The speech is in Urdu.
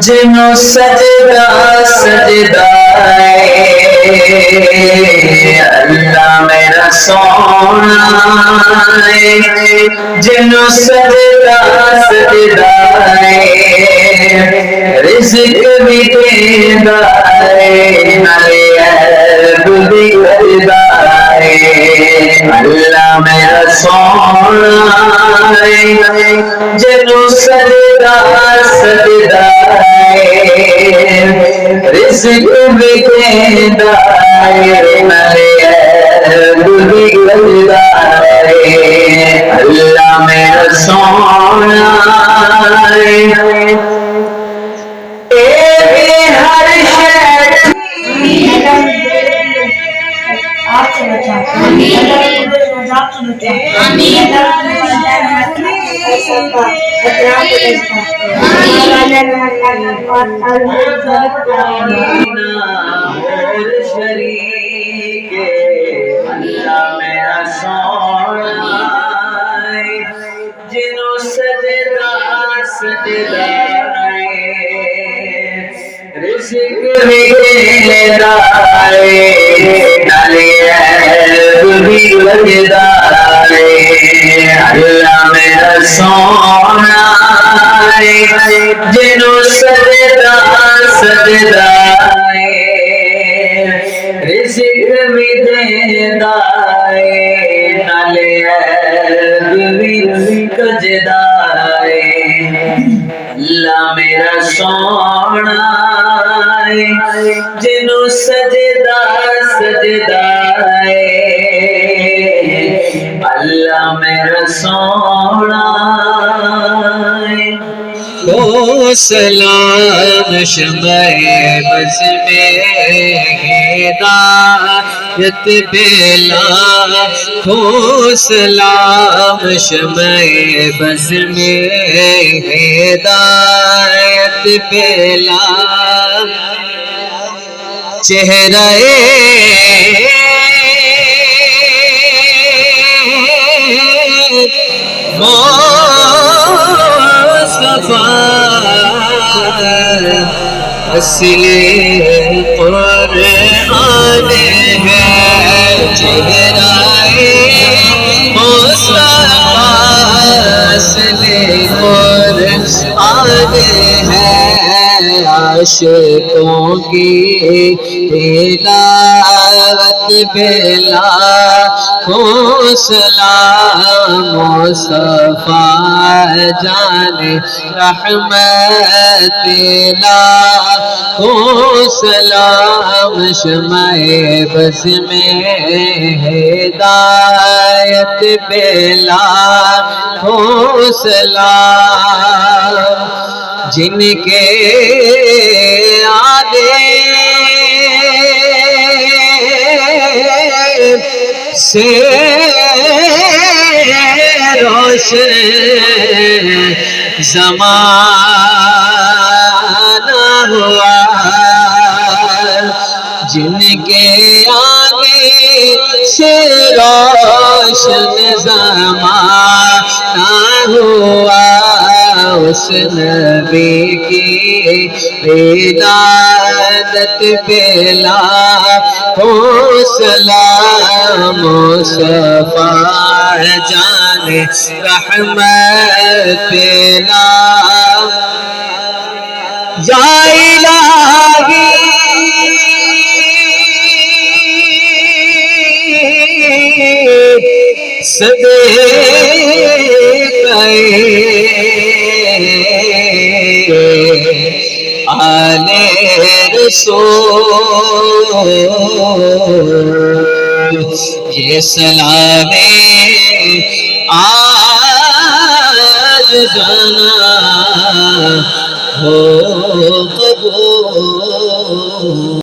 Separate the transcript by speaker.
Speaker 1: جنوں سجدہ سجدہ اللہ میرا سونا جنوں سجدہ سجدہ رزق بھی دیندا نالے عیب بھی کردا اللہ میرا سونا جنوں سجدہ سجدہ رزق بھی دیندا نالے عیب بھی کردا اللہ میرا سونا شریک اللہ میرا سونا جنوں سجدہ سجدہ رزق بھی دیندا نالے عیب بھی کردا اللہ میرا سونا جنوں سجدہ سجدہ رزق بھی دیندا نالے عیب بھی کردا اللہ میرا سونا جنوں سجدہ سجدہ اللہ میرا سونا ہو سلام شمع بز میں ہدایت بیلا ہو سلام شمع بز میں ہدایت بیلا چہرہ اصل قرآن ہے چہرہ مصطفیٰ اصل قرآن ہے عاشقوں کی تلاوت بلا کو سلام مصطفیٰ جان رحمت لا کو سلام شمع بز میں ہدایت بلا کو سلام جن کے آنے سے روشن زمانہ ہوا جن کے آنے سے روشن زمانہ ہوا اس نبی کی ولادت بلا ہو سلام مصطفیٰ جان رحمت بلا یا الہی آلِ رسول یہ سلام آج جانا ہو قبول